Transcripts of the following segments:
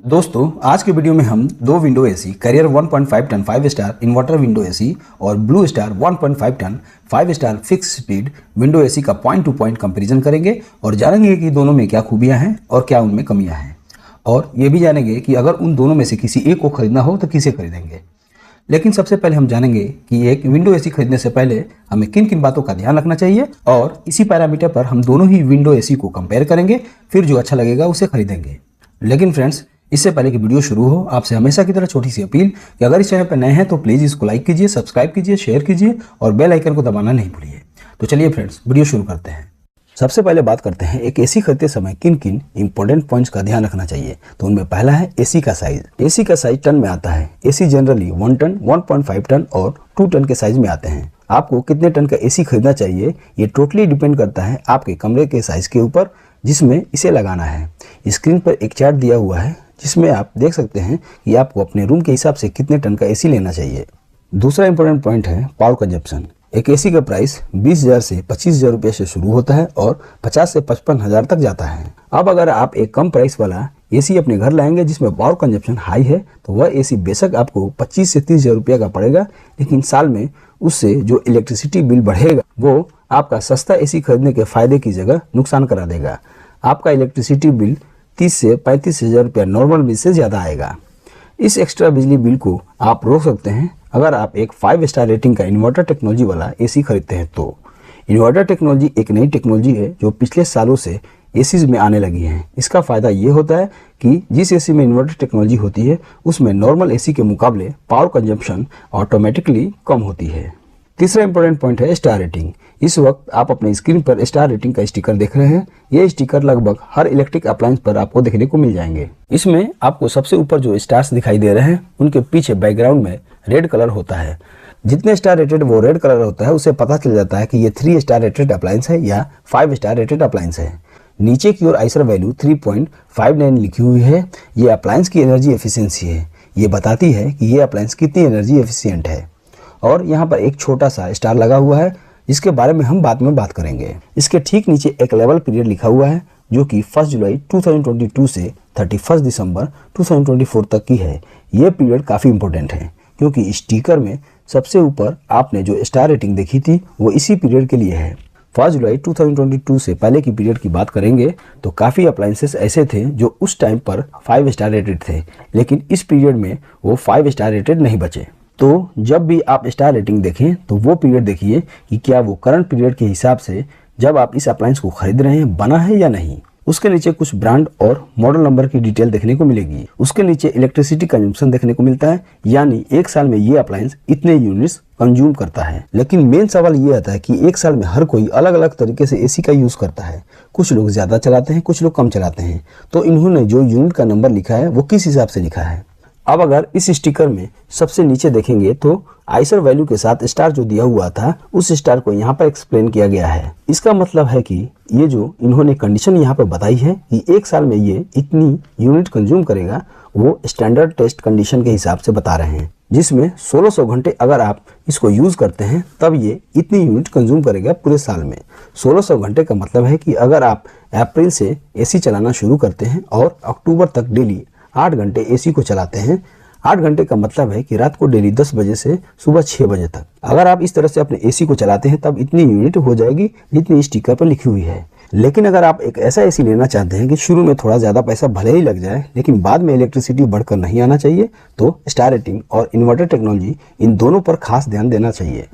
दोस्तों आज के वीडियो में हम दो window AC Carrier 1.5 ton 5 star inverter window AC और Blue Star 1.5 ton 5 star fix speed window AC का पॉइंट टू पॉइंट कंपैरिजन करेंगे और जानेंगे कि दोनों में क्या खूबियां हैं और क्या उनमें कमियां हैं, और ये भी जानेंगे कि अगर उन दोनों में से किसी एक को खरीदना हो तो किसे खरीदेंगे। लेकिन सबसे पहले हम जानेंगे कि एक विंडो एसी खरीदने से पहले हमें किन किन बातों का ध्यान रखना चाहिए, और इसी पैरामीटर पर हम दोनों ही विंडो एसी को कंपेयर करेंगे, फिर जो अच्छा लगेगा उसे खरीदेंगे। लेकिन फ्रेंड्स, इससे पहले कि वीडियो शुरू हो, आपसे हमेशा की तरह छोटी सी अपील कि अगर इस चैनल पर नए हैं तो प्लीज़ इसको लाइक कीजिए, सब्सक्राइब कीजिए, शेयर कीजिए और बेल आइकन को दबाना नहीं भूलिए। तो चलिए फ्रेंड्स, वीडियो शुरू करते हैं। सबसे पहले बात करते हैं एक एसी खरीदते समय किन किन इंपॉर्टेंट पॉइंट्स का ध्यान रखना चाहिए। तो उनमें पहला है एसी का साइज। एसी का साइज टन में आता है। एसी जनरली 1 टन, 1.5 टन और 2 टन के साइज में आते हैं। आपको कितने टन का एसी खरीदना चाहिए ये टोटली डिपेंड करता है आपके कमरे के साइज के ऊपर जिसमें इसे लगाना है। स्क्रीन पर एक चार्ट दिया हुआ है जिसमें आप देख सकते हैं कि आपको अपने रूम के हिसाब से कितने टन का एसी लेना चाहिए। दूसरा इंपॉर्टेंट पॉइंट है पावर कंजप्शन। एक एसी का प्राइस 20,000 से 25,000 रुपये से शुरू होता है और 50 से 55,000 तक जाता है। अब अगर आप एक कम प्राइस वाला एसी अपने घर लाएंगे जिसमें पावर कंजप्शन हाई है तो वह एसी बेशक आपको 25 से 30,000 रुपये का पड़ेगा, लेकिन साल में उससे जो इलेक्ट्रिसिटी बिल बढ़ेगा वो आपका सस्ता एसी खरीदने के फायदे की जगह नुकसान करा देगा। आपका इलेक्ट्रिसिटी बिल 30 से 35,000 रुपया नॉर्मल बिल से ज़्यादा आएगा। इस एक्स्ट्रा बिजली बिल को आप रोक सकते हैं अगर आप एक 5 स्टार रेटिंग का इन्वर्टर टेक्नोलॉजी वाला एसी खरीदते हैं। तो इन्वर्टर टेक्नोलॉजी एक नई टेक्नोलॉजी है जो पिछले सालों से एसीज में आने लगी है। इसका फ़ायदा ये होता है कि जिस एसी में इन्वर्टर टेक्नोलॉजी होती है उसमें नॉर्मल एसी के मुकाबले पावर कंजप्शन ऑटोमेटिकली कम होती है। तीसरा इंपॉर्टेंट पॉइंट है स्टार रेटिंग। इस वक्त आप अपने स्क्रीन पर स्टार रेटिंग का स्टिकर देख रहे हैं। ये स्टिकर लगभग हर इलेक्ट्रिक अप्लायंस पर आपको देखने को मिल जाएंगे। इसमें आपको सबसे ऊपर जो स्टार्स दिखाई दे रहे हैं उनके पीछे बैकग्राउंड में रेड कलर होता है। जितने स्टार रेटेड वो रेड कलर होता है उससे पता चल जाता है कि ये 3 स्टार रेटेड अप्लायंस है या 5 स्टार रेटेड अप्लायंस है। नीचे की ओर आइसर वैल्यू 3.59 लिखी हुई है। ये अप्लायंस की एनर्जी एफिशिएंसी है। ये बताती है कि ये अप्लायंस कितनी एनर्जी एफिशिएंट है। और यहाँ पर एक छोटा सा स्टार लगा हुआ है जिसके बारे में हम बाद में बात करेंगे। इसके ठीक नीचे एक लेवल पीरियड लिखा हुआ है जो कि 1 जुलाई 2022 से 31 दिसंबर 2024 तक की है। ये पीरियड काफ़ी इंपॉर्टेंट है क्योंकि स्टिकर में सबसे ऊपर आपने जो स्टार रेटिंग देखी थी वो इसी पीरियड के लिए है। 1 जुलाई 2022 से पहले की पीरियड की बात करेंगे तो काफ़ी अप्लायंसेस ऐसे थे जो उस टाइम पर 5 स्टार रेटेड थे, लेकिन इस पीरियड में वो 5 स्टार रेटेड नहीं बचे। तो जब भी आप स्टार रेटिंग देखें तो वो पीरियड देखिए कि क्या वो करंट पीरियड के हिसाब से जब आप इस अप्लायंस को खरीद रहे हैं बना है या नहीं। उसके नीचे कुछ ब्रांड और मॉडल नंबर की डिटेल देखने को मिलेगी। उसके नीचे इलेक्ट्रिसिटी कंजम्पशन देखने को मिलता है, यानी एक साल में ये अप्लायंस इतने यूनिट्स कंज्यूम करता है। लेकिन मेन सवाल ये आता है कि एक साल में हर कोई अलग अलग तरीके से एसी का यूज करता है। कुछ लोग ज्यादा चलाते हैं, कुछ लोग कम चलाते हैं। तो इन्होंने जो यूनिट का नंबर लिखा है वो किस हिसाब से लिखा है। अब अगर इस स्टिकर में सबसे नीचे देखेंगे तो आइसर वैल्यू के साथ स्टार जो दिया हुआ था उस स्टार को यहाँ पर एक्सप्लेन किया गया है। इसका मतलब है कि ये जो इन्होंने कंडीशन यहाँ पर बताई है कि एक साल में ये इतनी यूनिट कंज्यूम करेगा वो स्टैंडर्ड टेस्ट कंडीशन के हिसाब से बता रहे हैं, जिसमें 1600 घंटे अगर आप इसको यूज करते हैं तब ये इतनी यूनिट कंज्यूम करेगा पूरे साल में। 1600 घंटे का मतलब है कि अगर आप अप्रैल से एसी चलाना शुरू करते हैं और अक्टूबर तक डेली 8 घंटे एसी को चलाते हैं, 8 घंटे का मतलब है कि रात को डेली 10 बजे से सुबह 6 बजे तक अगर आप इस तरह से अपने एसी को चलाते हैं तब इतनी यूनिट हो जाएगी जितनी स्टिकर पर लिखी हुई है। लेकिन अगर आप एक ऐसा एसी लेना चाहते हैं कि शुरू में थोड़ा ज़्यादा पैसा भले ही लग जाए लेकिन बाद में इलेक्ट्रिसिटी बढ़कर नहीं आना चाहिए, तो स्टार रेटिंग और इन्वर्टर टेक्नोलॉजी इन दोनों पर खास ध्यान देना चाहिए।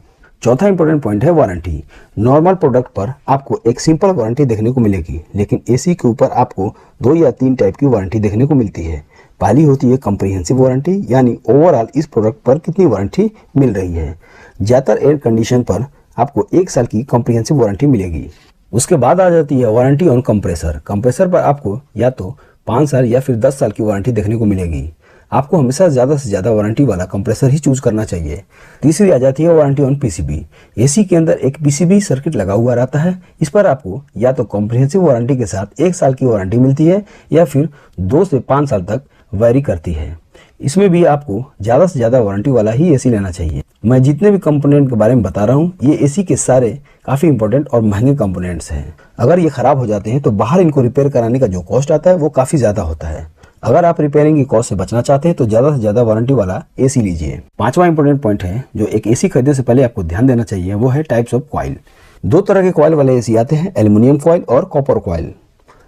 चौथा इंपॉर्टेंट पॉइंट है वारंटी। नॉर्मल प्रोडक्ट पर आपको एक सिंपल वारंटी देखने को मिलेगी, लेकिन एसी के ऊपर आपको 2 या 3 टाइप की वारंटी देखने को मिलती है। पहली होती है कम्प्रिहेंसिव वारंटी, यानी ओवरऑल इस प्रोडक्ट पर कितनी वारंटी मिल रही है। ज़्यादातर एयर कंडीशन पर आपको 1 साल की कम्प्रिहेंसिव वारंटी मिलेगी। उसके बाद आ जाती है वारंटी ऑन कंप्रेसर। कंप्रेसर पर आपको या तो 5 साल या फिर 10 साल की वारंटी देखने को मिलेगी। आपको हमेशा ज़्यादा से ज़्यादा वारंटी वाला कंप्रेसर ही चूज करना चाहिए। तीसरी आ जाती है वारंटी ऑन पीसीबी। एसी के अंदर एक पीसीबी सर्किट लगा हुआ रहता है। इस पर आपको या तो कॉम्प्रिहेंसिव वारंटी के साथ 1 साल की वारंटी मिलती है या फिर 2 से 5 साल तक वैरी करती है। इसमें भी आपको ज़्यादा से ज़्यादा वारंटी वाला ही एसी लेना चाहिए। मैं जितने भी कंपोनेंट के बारे में बता रहा हूँ ये एसी के सारे काफ़ी इंपॉर्टेंट और महंगे कंपोनेंट्स हैं। अगर ये ख़राब हो जाते हैं तो बाहर इनको रिपेयर कराने का जो कॉस्ट आता है वो काफ़ी ज़्यादा होता है। अगर आप रिपेयरिंग की कॉस्ट से बचना चाहते हैं तो ज़्यादा से ज़्यादा वारंटी वाला एसी लीजिए। पांचवा इंपॉर्टेंट पॉइंट है जो एक एसी खरीदने से पहले आपको ध्यान देना चाहिए, वो है टाइप्स ऑफ कॉइल। दो तरह के कॉइल वाले एसी आते हैं, एल्युमिनियम कॉइल और कॉपर कॉइल।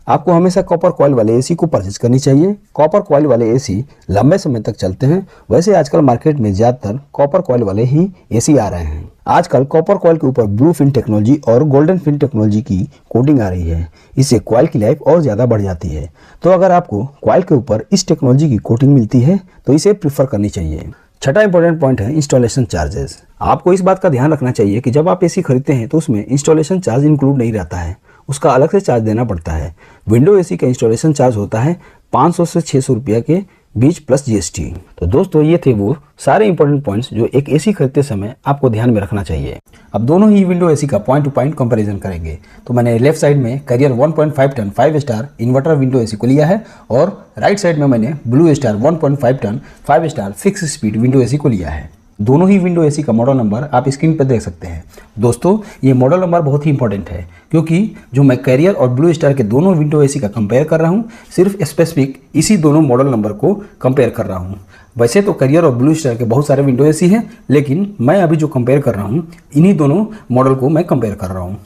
आपको हमेशा कॉपर कॉइल वाले एसी को परचेज करनी चाहिए। कॉपर कॉइल वाले एसी लंबे समय तक चलते हैं। वैसे आजकल मार्केट में ज़्यादातर कॉपर कॉइल वाले ही एसी आ रहे हैं। आजकल कॉपर कॉइल के ऊपर ब्लू फिन टेक्नोलॉजी और गोल्डन फिन टेक्नोलॉजी की कोटिंग आ रही है। इससे कॉइल की लाइफ और ज़्यादा बढ़ जाती है। तो अगर आपको कॉइल के ऊपर इस टेक्नोलॉजी की कोटिंग मिलती है तो इसे प्रीफर करनी चाहिए। छठा इंपॉर्टेंट पॉइंट है इंस्टॉलेशन चार्जेस। आपको इस बात का ध्यान रखना चाहिए कि जब आप एसी खरीदते हैं तो उसमें इंस्टॉलेशन चार्ज इंक्लूड नहीं रहता है, उसका अलग से चार्ज देना पड़ता है। विंडो एसी का इंस्टॉलेशन चार्ज होता है 500 से 600 रुपये के बीच प्लस जीएसटी। तो दोस्तों ये थे वो सारे इंपॉर्टेंट पॉइंट्स जो एक एसी खरीदते समय आपको ध्यान में रखना चाहिए। अब दोनों ही विंडो एसी का पॉइंट टू पॉइंट कंपैरिजन करेंगे। तो मैंने लेफ्ट साइड में Carrier 1.5 ton 5 star inverter window AC को लिया है और राइट साइड में मैंने Blue Star 1.5 ton 5 star fix speed window AC को लिया है। दोनों ही विंडो एसी का मॉडल नंबर आप स्क्रीन पर देख सकते हैं। दोस्तों ये मॉडल नंबर बहुत ही इंपॉर्टेंट है क्योंकि जो मैं कैरियर और ब्लू स्टार के दोनों विंडो एसी का कंपेयर कर रहा हूँ, सिर्फ स्पेसिफिक इसी दोनों मॉडल नंबर को कंपेयर कर रहा हूँ। वैसे तो कैरियर और ब्लू स्टार के बहुत सारे विंडो एसी हैं, लेकिन मैं अभी जो कंपेयर कर रहा हूँ इन्हीं दोनों मॉडल को मैं कंपेयर कर रहा हूँ।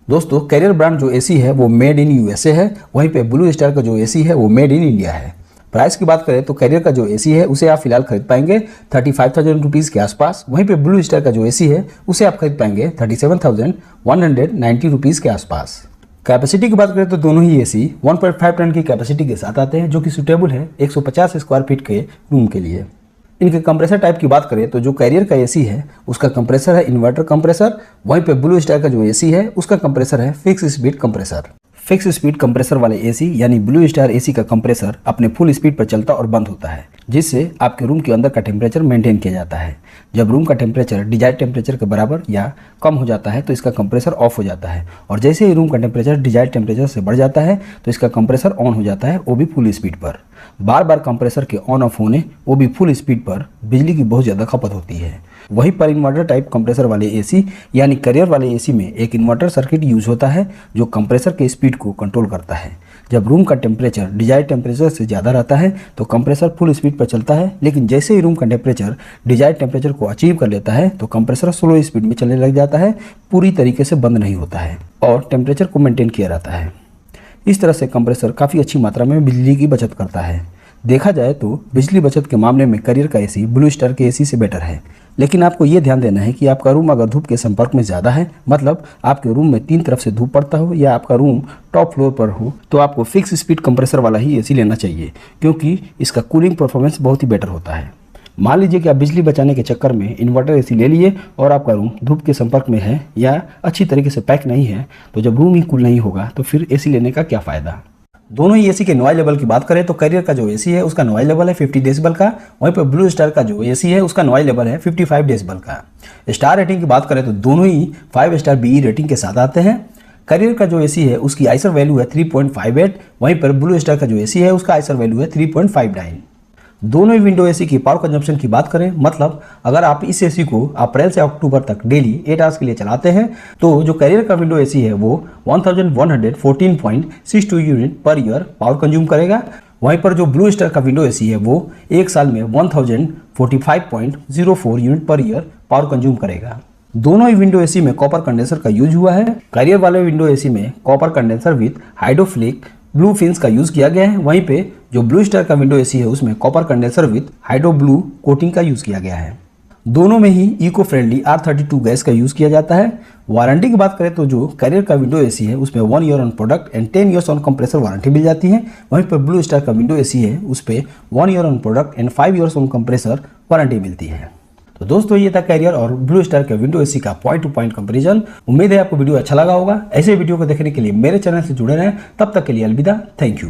दोस्तों कैरियर ब्रांड जो एसी है वो मेड इन यूएसए है, वहीं पे ब्लू स्टार का जो एसी है वो मेड इन इंडिया है। प्राइस की बात करें तो कैरियर का जो एसी है उसे आप फिलहाल खरीद पाएंगे 35,000 रुपीज़ के आसपास। वहीं पे ब्लू स्टार का जो एसी है उसे आप खरीद पाएंगे 37,190 रुपीज़ के आसपास। कैपेसिटी की बात करें तो दोनों ही एसी 1.5 टन की कैपेसिटी के साथ आते हैं, जो कि सूटेबल है 150 स्क्वायर फीट के रूम के लिए। इनके कंप्रेसर टाइप की बात करें तो जो कैरियर का एसी है उसका कंप्रेसर है इन्वर्टर कंप्रेसर, वहीं पे ब्लू स्टार का जो एसी है उसका कंप्रेसर है fix speed compressor. Fix speed compressor वाले एसी यानी ब्लू स्टार एसी का कंप्रेसर अपने फुल स्पीड पर चलता और बंद होता है, जिससे आपके रूम के अंदर का टेम्परेचर मेंटेन किया जाता है। जब रूम का टेम्परेचर डिजायर्ड टेम्परेचर के बराबर या कम हो जाता है तो इसका कंप्रेसर ऑफ हो जाता है, और जैसे ही रूम का टेम्परेचर डिजायर्ड टेम्परेचर से बढ़ जाता है तो इसका कंप्रेसर ऑन हो जाता है, वो भी फुल स्पीड पर। बार बार कंप्रेसर के ऑन ऑफ होने, वो भी फुल स्पीड पर, बिजली की बहुत ज़्यादा खपत होती है। वहीं पर इन्वर्टर टाइप कंप्रेसर वाले एसी यानी कैरियर वाले एसी में एक इन्वर्टर सर्किट यूज होता है जो कंप्रेसर के स्पीड को कंट्रोल करता है। जब रूम का टेम्परेचर डिजायर्ड टेम्परेचर से ज़्यादा रहता है तो कंप्रेसर फुल स्पीड पर चलता है, लेकिन जैसे ही रूम का टेम्परेचर डिजायर्ड टेम्परेचर को अचीव कर लेता है तो कंप्रेसर स्लो स्पीड में चलने लग जाता है, पूरी तरीके से बंद नहीं होता है और टेम्परेचर को मेंटेन किया रहता है। इस तरह से कंप्रेसर काफ़ी अच्छी मात्रा में बिजली की बचत करता है। देखा जाए तो बिजली बचत के मामले में कैरियर का एसी ब्लू स्टार के एसी से बेटर है, लेकिन आपको ये ध्यान देना है कि आपका रूम अगर धूप के संपर्क में ज़्यादा है, मतलब आपके रूम में 3 तरफ से धूप पड़ता हो या आपका रूम टॉप फ्लोर पर हो, तो आपको फिक्स स्पीड कंप्रेसर वाला ही एसी लेना चाहिए क्योंकि इसका कूलिंग परफॉर्मेंस बहुत ही बेटर होता है। मान लीजिए कि आप बिजली बचाने के चक्कर में इन्वर्टर एसी ले लिए और आपका रूम धूप के संपर्क में है या अच्छी तरीके से पैक नहीं है, तो जब रूम ही कूल नहीं होगा तो फिर एसी लेने का क्या फ़ायदा। दोनों ही एसी के नॉइज लेवल की बात करें तो कैरियर का जो एसी है उसका नॉइज लेवल है 50 डेसिबल का, वहीं पर ब्लू स्टार का जो एसी है उसका नॉइज लेवल है 55 डेसिबल का। स्टार रेटिंग की बात करें तो दोनों ही 5 स्टार बीई रेटिंग के साथ आते हैं। कैरियर का जो एसी है उसकी आइसर वैल्यू है 3.58, वहीं पर ब्लू स्टार का जो एसी है उसका आइसर वैल्यू है 3.59। दोनों ही विंडो एसी की पावर कंजम्पशन की बात करें, मतलब अगर आप इस एसी को अप्रैल से अक्टूबर तक डेली 8 आवर्स के लिए चलाते हैं तो जो कैरियर का विंडो एसी है वो 1114.62 unit per year power consume करेगा। वहीं पर जो ब्लू स्टार का विंडो एसी है वो एक साल में 1045.04 unit per year power consume करेगा। दोनों ही विंडो एसी में कॉपर कंडेंसर का यूज हुआ है। कैरियर वाले विंडो एसी में copper condenser with hydrophilic blue fins का यूज किया गया है, वहीं पे जो ब्लू स्टार का विंडो एसी है उसमें copper condenser with hydro blue coating का यूज किया गया है। दोनों में ही इको फ्रेंडली R32 गैस का यूज किया जाता है। वारंटी की बात करें तो जो कैरियर का विंडो एसी है उसमें 1 year on product and 10 years on compressor warranty मिल जाती है, वहीं पर ब्लू स्टार का विंडो एसी है उस पर 1 year on product and 5 years on compressor warranty मिलती है। तो दोस्तों ये था कैरियर और ब्लू स्टार के विंडो एसी का पॉइंट टू पॉइंट कंपैरिजन। उम्मीद है आपको वीडियो अच्छा लगा होगा। ऐसे वीडियो को देखने के लिए मेरे चैनल से जुड़े रहें। तब तक के लिए अलविदा, थैंक यू।